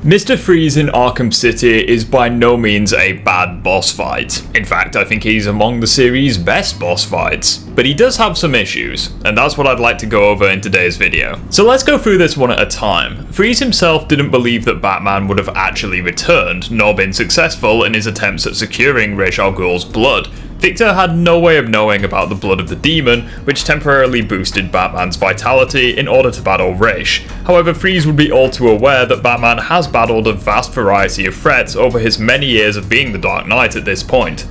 Mr. Freeze in Arkham City is by no means a bad boss fight. In fact, I think he's among the series' best boss fights. But he does have some issues, and that's what I'd like to go over in today's video. So let's go through this one at a time. Freeze himself didn't believe that Batman would have actually returned, nor been successful in his attempts at securing Ra's al Ghul's blood. Victor had no way of knowing about the blood of the demon, which temporarily boosted Batman's vitality in order to battle Ra's. However, Freeze would be all too aware that Batman has battled a vast variety of threats over his many years of being the Dark Knight at this point.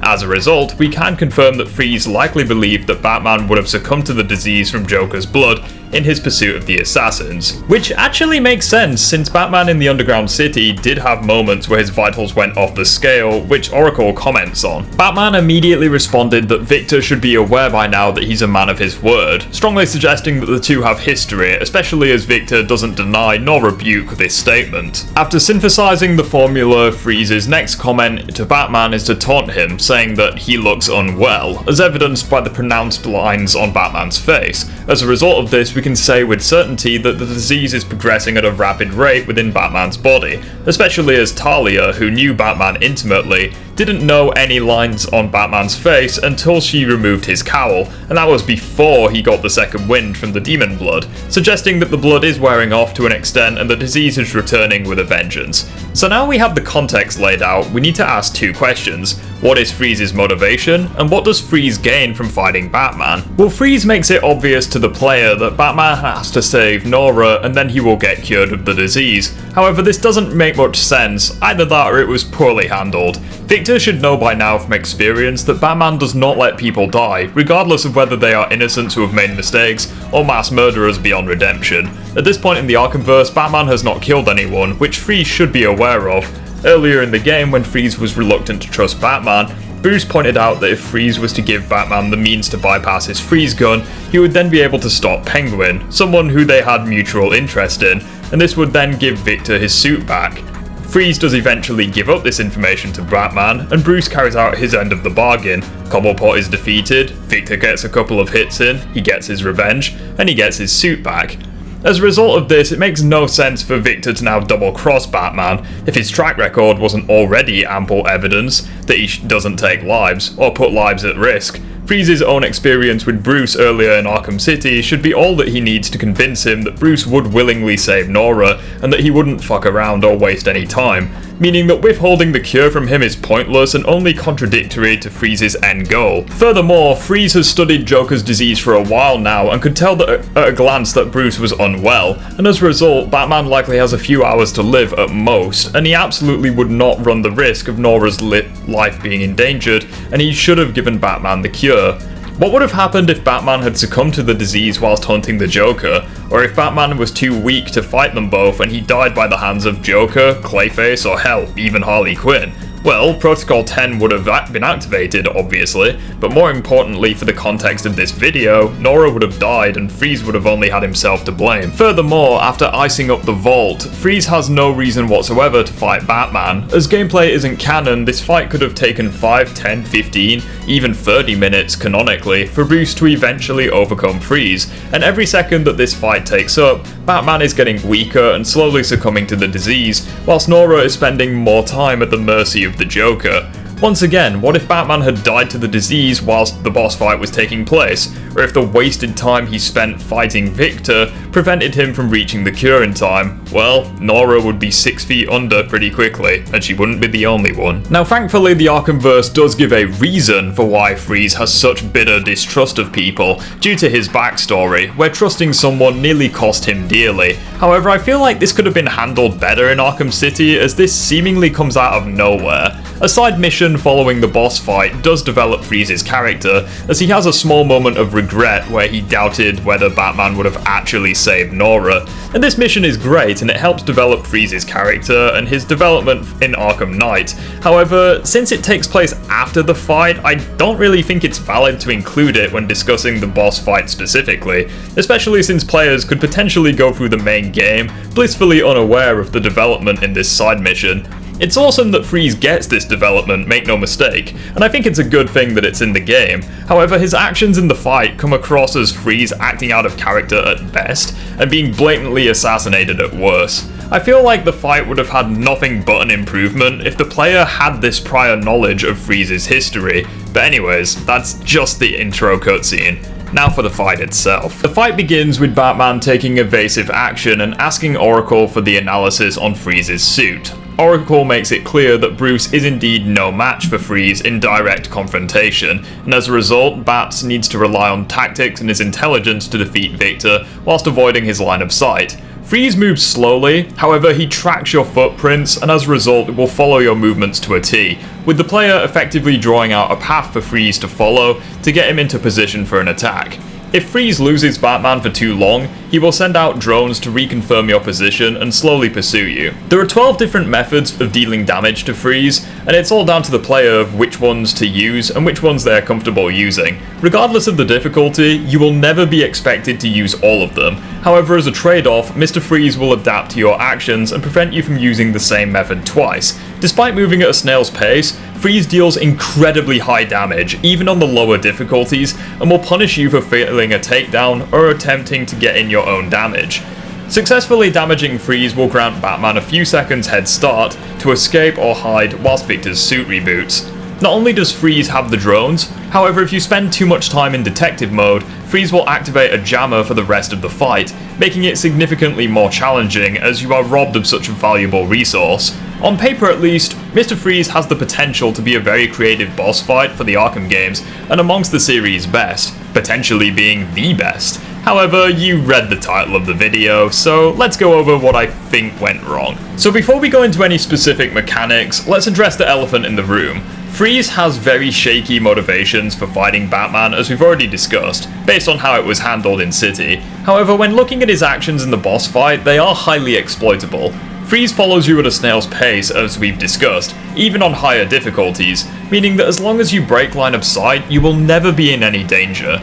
As a result, we can confirm that Freeze likely believed that Batman would have succumbed to the disease from Joker's blood in his pursuit of the assassins. Which actually makes sense, since Batman in the Underground City did have moments where his vitals went off the scale, which Oracle comments on. Batman immediately responded that Victor should be aware by now that he's a man of his word, strongly suggesting that the two have history, especially as Victor doesn't deny nor rebuke this statement. After synthesizing the formula, Freeze's next comment to Batman is to taunt him, saying that he looks unwell, as evidenced by the pronounced lines on Batman's face. As a result of this, we can say with certainty that the disease is progressing at a rapid rate within Batman's body, especially as Talia, who knew Batman intimately, didn't know any lines on Batman's face until she removed his cowl, and that was before he got the second wind from the demon blood, suggesting that the blood is wearing off to an extent and the disease is returning with a vengeance. So now we have the context laid out, we need to ask two questions. What is Freeze's motivation, and what does Freeze gain from fighting Batman? Well, Freeze makes it obvious to the player that Batman has to save Nora and then he will get cured of the disease. However, this doesn't make much sense, either that or it was poorly handled. Victor should know by now from experience that Batman does not let people die, regardless of whether they are innocents who have made mistakes or mass murderers beyond redemption. At this point in the Arkhamverse, Batman has not killed anyone, which Freeze should be aware of. Earlier in the game, when Freeze was reluctant to trust Batman, Bruce pointed out that if Freeze was to give Batman the means to bypass his freeze gun, he would then be able to stop Penguin, someone who they had mutual interest in, and this would then give Victor his suit back. Freeze does eventually give up this information to Batman, and Bruce carries out his end of the bargain. Cobblepot is defeated, Victor gets a couple of hits in, he gets his revenge, and he gets his suit back. As a result of this, it makes no sense for Victor to now double-cross Batman if his track record wasn't already ample evidence that he doesn't take lives, or put lives at risk. Freeze's own experience with Bruce earlier in Arkham City should be all that he needs to convince him that Bruce would willingly save Nora, and that he wouldn't fuck around or waste any time, meaning that withholding the cure from him is pointless and only contradictory to Freeze's end goal. Furthermore, Freeze has studied Joker's disease for a while now and could tell that at a glance that Bruce was unwell, and as a result, Batman likely has a few hours to live at most, and he absolutely would not run the risk of Nora's life being endangered, and he should have given Batman the cure. What would have happened if Batman had succumbed to the disease whilst hunting the Joker, or if Batman was too weak to fight them both and he died by the hands of Joker, Clayface, or hell, even Harley Quinn? Well, Protocol 10 would have been activated, obviously, but more importantly for the context of this video, Nora would have died and Freeze would have only had himself to blame. Furthermore, after icing up the vault, Freeze has no reason whatsoever to fight Batman. As gameplay isn't canon, this fight could have taken 5, 10, 15, even 30 minutes canonically for Bruce to eventually overcome Freeze, and every second that this fight takes up, Batman is getting weaker and slowly succumbing to the disease, whilst Nora is spending more time at the mercy of the Joker. Once again, what if Batman had died to the disease whilst the boss fight was taking place, or if the wasted time he spent fighting Victor prevented him from reaching the cure in time? Well, Nora would be 6 feet under pretty quickly, and she wouldn't be the only one. Now thankfully the Arkhamverse does give a reason for why Freeze has such bitter distrust of people, due to his backstory, where trusting someone nearly cost him dearly. However, I feel like this could have been handled better in Arkham City, as this seemingly comes out of nowhere. A side mission following the boss fight does develop Freeze's character, as he has a small moment of regret where he doubted whether Batman would have actually saved Nora, and this mission is great and it helps develop Freeze's character and his development in Arkham Knight. However, since it takes place after the fight, I don't really think it's valid to include it when discussing the boss fight specifically, especially since players could potentially go through the main game blissfully unaware of the development in this side mission. It's awesome that Freeze gets this development, make no mistake, and I think it's a good thing that it's in the game. However, his actions in the fight come across as Freeze acting out of character at best, and being blatantly assassinated at worst. I feel like the fight would have had nothing but an improvement if the player had this prior knowledge of Freeze's history, but anyways, that's just the intro cutscene. Now for the fight itself. The fight begins with Batman taking evasive action and asking Oracle for the analysis on Freeze's suit. Oracle makes it clear that Bruce is indeed no match for Freeze in direct confrontation, and as a result, Bats needs to rely on tactics and his intelligence to defeat Victor whilst avoiding his line of sight. Freeze moves slowly, however he tracks your footprints and as a result will follow your movements to a T, with the player effectively drawing out a path for Freeze to follow to get him into position for an attack. If Freeze loses Batman for too long, he will send out drones to reconfirm your position and slowly pursue you. There are 12 different methods of dealing damage to Freeze, and it's all down to the player of which ones to use and which ones they are comfortable using. Regardless of the difficulty, you will never be expected to use all of them. However, as a trade-off, Mr. Freeze will adapt to your actions and prevent you from using the same method twice. Despite moving at a snail's pace, Freeze deals incredibly high damage, even on the lower difficulties, and will punish you for failing a takedown or attempting to get in your own damage. Successfully damaging Freeze will grant Batman a few seconds head start to escape or hide whilst Victor's suit reboots. Not only does Freeze have the drones, however if you spend too much time in detective mode, Freeze will activate a jammer for the rest of the fight, making it significantly more challenging as you are robbed of such a valuable resource. On paper at least, Mr. Freeze has the potential to be a very creative boss fight for the Arkham games, and amongst the series' best, potentially being the best. However, you read the title of the video, so let's go over what I think went wrong. So before we go into any specific mechanics, let's address the elephant in the room. Freeze has very shaky motivations for fighting Batman, as we've already discussed, based on how it was handled in City. However, when looking at his actions in the boss fight, they are highly exploitable. Freeze follows you at a snail's pace, as we've discussed, even on higher difficulties, meaning that as long as you break line of sight, you will never be in any danger.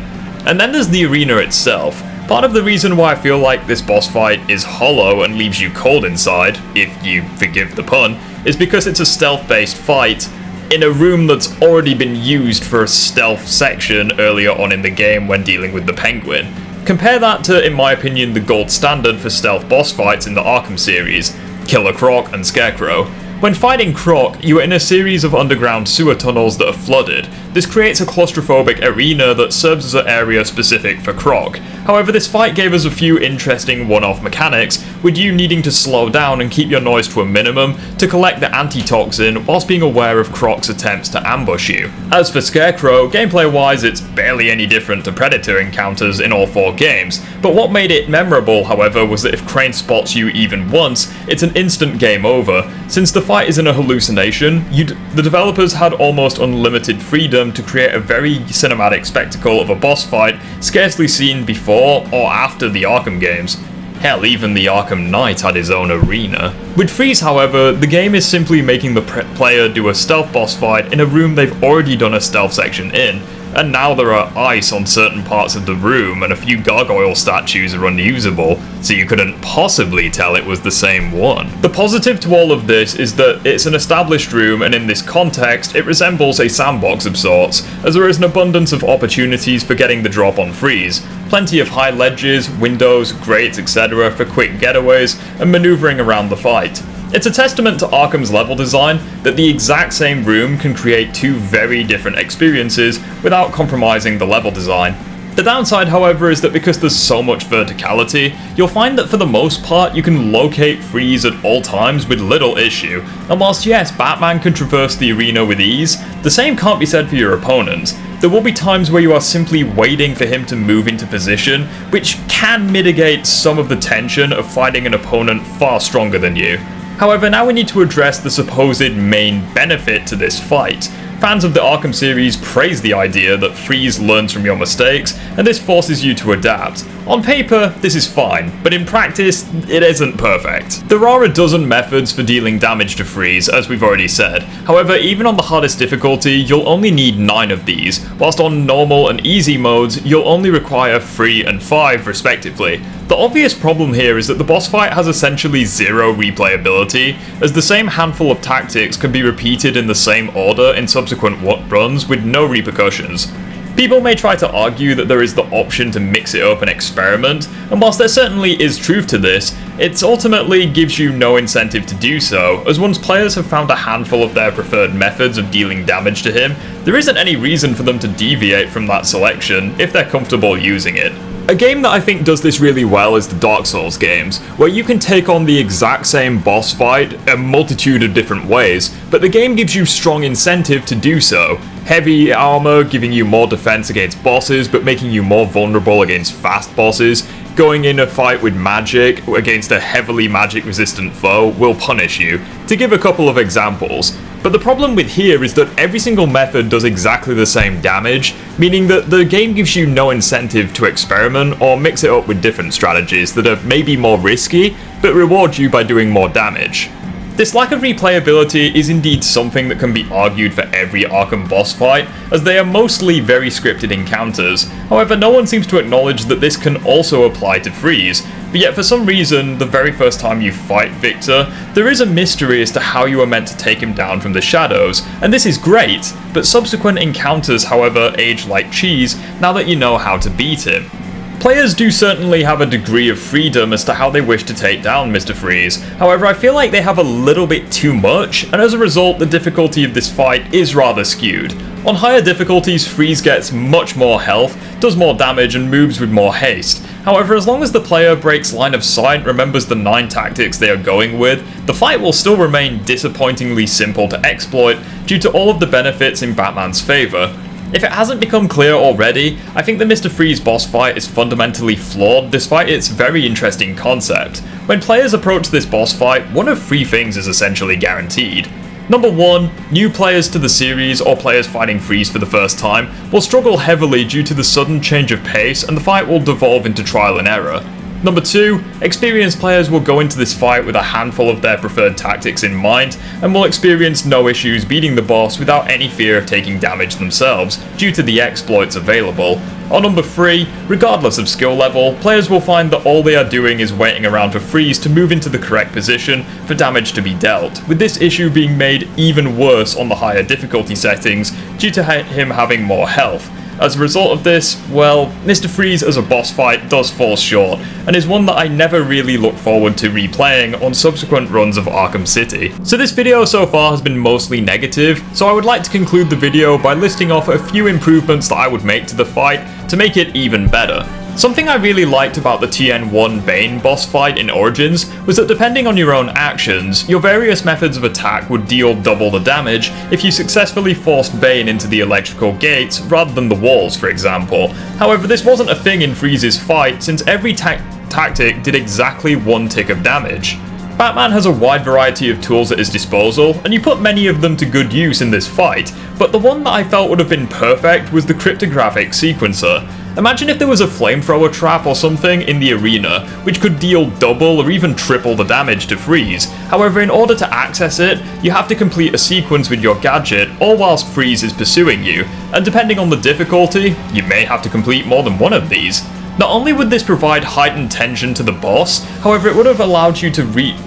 And then there's the arena itself. Part of the reason why I feel like this boss fight is hollow and leaves you cold inside, if you forgive the pun, is because it's a stealth-based fight in a room that's already been used for a stealth section earlier on in the game when dealing with the Penguin. Compare that to, in my opinion, the gold standard for stealth boss fights in the Arkham series, Killer Croc and Scarecrow. When fighting Croc, you are in a series of underground sewer tunnels that are flooded. This creates a claustrophobic arena that serves as an area specific for Croc. However, this fight gave us a few interesting one-off mechanics, with you needing to slow down and keep your noise to a minimum to collect the antitoxin whilst being aware of Croc's attempts to ambush you. As for Scarecrow, gameplay-wise it's barely any different to Predator encounters in all 4 games, but what made it memorable, however, was that if Crane spots you even once, it's an instant game over. Since the fight isn't a hallucination, the developers had almost unlimited freedom to create a very cinematic spectacle of a boss fight scarcely seen before or after the Arkham games. Hell, even the Arkham Knight had his own arena. With Freeze, however, the game is simply making the player do a stealth boss fight in a room they've already done a stealth section in, and now there are ice on certain parts of the room and a few gargoyle statues are unusable, so you couldn't possibly tell it was the same one. The positive to all of this is that it's an established room, and in this context it resembles a sandbox of sorts, as there is an abundance of opportunities for getting the drop on Freeze. Plenty of high ledges, windows, grates, etc. for quick getaways and maneuvering around the fight. It's a testament to Arkham's level design that the exact same room can create 2 very different experiences without compromising the level design. The downside, however, is that because there's so much verticality, you'll find that for the most part you can locate Freeze at all times with little issue, and whilst yes, Batman can traverse the arena with ease, the same can't be said for your opponents. There will be times where you are simply waiting for him to move into position, which can mitigate some of the tension of fighting an opponent far stronger than you. However, now we need to address the supposed main benefit to this fight. Fans of the Arkham series praise the idea that Freeze learns from your mistakes, and this forces you to adapt. On paper, this is fine, but in practice, it isn't perfect. There are a dozen methods for dealing damage to Freeze, as we've already said. However, even on the hardest difficulty, you'll only need 9 of these, whilst on normal and easy modes, you'll only require 3 and 5 respectively. The obvious problem here is that the boss fight has essentially zero replayability, as the same handful of tactics can be repeated in the same order in subsequent runs with no repercussions. People may try to argue that there is the option to mix it up and experiment, and whilst there certainly is truth to this, it ultimately gives you no incentive to do so, as once players have found a handful of their preferred methods of dealing damage to him, there isn't any reason for them to deviate from that selection if they're comfortable using it. A game that I think does this really well is the Dark Souls games, where you can take on the exact same boss fight a multitude of different ways, but the game gives you strong incentive to do so. Heavy armor giving you more defense against bosses, but making you more vulnerable against fast bosses. Going in a fight with magic against a heavily magic resistant foe will punish you, to give a couple of examples. But the problem with here is that every single method does exactly the same damage, meaning that the game gives you no incentive to experiment or mix it up with different strategies that are maybe more risky, but reward you by doing more damage. This lack of replayability is indeed something that can be argued for every Arkham boss fight, as they are mostly very scripted encounters. However, no one seems to acknowledge that this can also apply to Freeze, but yet for some reason, the very first time you fight Victor, there is a mystery as to how you are meant to take him down from the shadows, and this is great, but subsequent encounters, however, age like cheese now that you know how to beat him. Players do certainly have a degree of freedom as to how they wish to take down Mr. Freeze, however I feel like they have a little bit too much, and as a result the difficulty of this fight is rather skewed. On higher difficulties, Freeze gets much more health, does more damage and moves with more haste. However, as long as the player breaks line of sight and remembers the 9 tactics they are going with, the fight will still remain disappointingly simple to exploit due to all of the benefits in Batman's favour. If it hasn't become clear already, I think the Mr. Freeze boss fight is fundamentally flawed despite its very interesting concept. When players approach this boss fight, one of 3 things is essentially guaranteed. Number 1, new players to the series or players fighting Freeze for the first time will struggle heavily due to the sudden change of pace and the fight will devolve into trial and error. Number 2, experienced players will go into this fight with a handful of their preferred tactics in mind and will experience no issues beating the boss without any fear of taking damage themselves due to the exploits available. Or number 3, regardless of skill level, players will find that all they are doing is waiting around for Freeze to move into the correct position for damage to be dealt, with this issue being made even worse on the higher difficulty settings due to him having more health. As a result of this, well, Mr. Freeze as a boss fight does fall short, and is one that I never really look forward to replaying on subsequent runs of Arkham City. So this video so far has been mostly negative, so I would like to conclude the video by listing off a few improvements that I would make to the fight to make it even better. Something I really liked about the TN1 Bane boss fight in Origins was that depending on your own actions, your various methods of attack would deal double the damage if you successfully forced Bane into the electrical gates rather than the walls, for example. However, this wasn't a thing in Freeze's fight since every tactic did exactly 1 tick of damage. Batman has a wide variety of tools at his disposal, and you put many of them to good use in this fight, but the one that I felt would have been perfect was the cryptographic sequencer. Imagine if there was a flamethrower trap or something in the arena, which could deal double or even triple the damage to Freeze. However, in order to access it, you have to complete a sequence with your gadget, all whilst Freeze is pursuing you, and depending on the difficulty, you may have to complete more than one of these. Not only would this provide heightened tension to the boss, however it would have allowed you to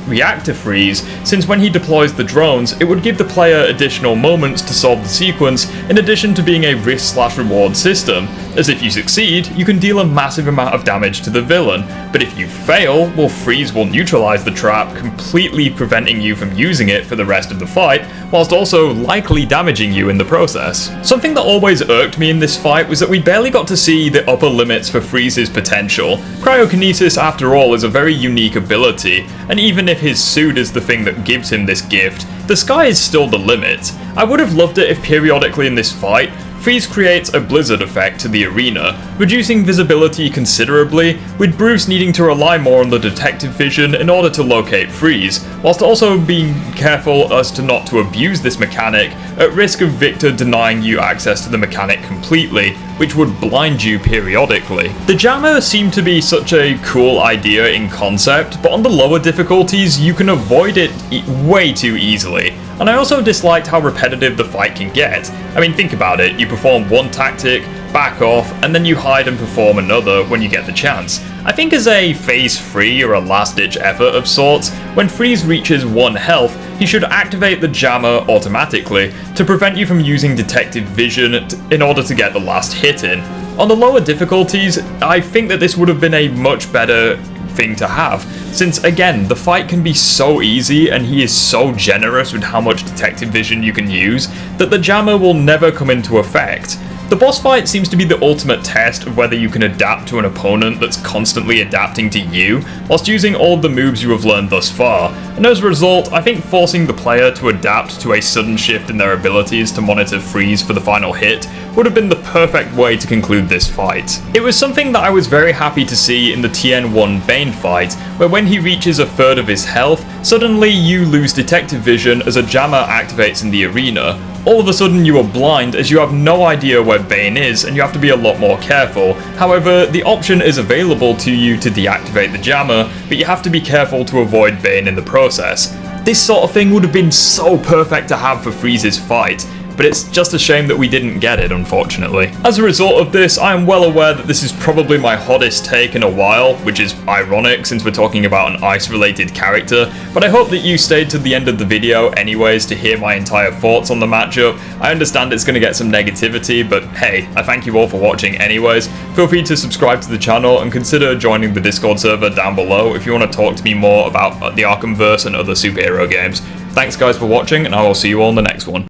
react to Freeze, since when he deploys the drones, it would give the player additional moments to solve the sequence, in addition to being a risk/reward system, as if you succeed, you can deal a massive amount of damage to the villain, but if you fail, well, Freeze will neutralize the trap, completely preventing you from using it for the rest of the fight, whilst also likely damaging you in the process. Something that always irked me in this fight was that we barely got to see the upper limits for Freeze's potential. Cryokinesis, after all, is a very unique ability, and even if his suit is the thing that gives him this gift, the sky is still the limit. I would have loved it if periodically in this fight, Freeze creates a blizzard effect to the arena, reducing visibility considerably, with Bruce needing to rely more on the detective vision in order to locate Freeze, whilst also being careful as to not to abuse this mechanic, at risk of Victor denying you access to the mechanic completely, which would blind you periodically. The jammer seemed to be such a cool idea in concept, but on the lower difficulties you can avoid it way too easily. And I also disliked how repetitive the fight can get. I mean, think about it, you perform one tactic, back off, and then you hide and perform another when you get the chance. I think as a phase 3 or a last ditch effort of sorts, when Freeze reaches 1 health, he should activate the jammer automatically to prevent you from using detective vision in order to get the last hit in. On the lower difficulties, I think that this would have been a much better thing to have, since again, the fight can be so easy and he is so generous with how much detective vision you can use that the jammer will never come into effect. The boss fight seems to be the ultimate test of whether you can adapt to an opponent that's constantly adapting to you, whilst using all of the moves you have learned thus far, and as a result, I think forcing the player to adapt to a sudden shift in their abilities to monitor Freeze for the final hit would have been the perfect way to conclude this fight. It was something that I was very happy to see in the TN1 Bane fight, where when he reaches a third of his health, suddenly you lose detective vision as a jammer activates in the arena. All of a sudden you are blind as you have no idea where Bane is and you have to be a lot more careful. However, the option is available to you to deactivate the jammer, but you have to be careful to avoid Bane in the process. This sort of thing would have been so perfect to have for Freeze's fight, but it's just a shame that we didn't get it, unfortunately. As a result of this, I am well aware that this is probably my hottest take in a while, which is ironic since we're talking about an ice-related character, but I hope that you stayed to the end of the video anyways to hear my entire thoughts on the matchup. I understand it's going to get some negativity, but hey, I thank you all for watching anyways. Feel free to subscribe to the channel and consider joining the Discord server down below if you want to talk to me more about the Arkhamverse and other superhero games. Thanks guys for watching, and I will see you all in the next one.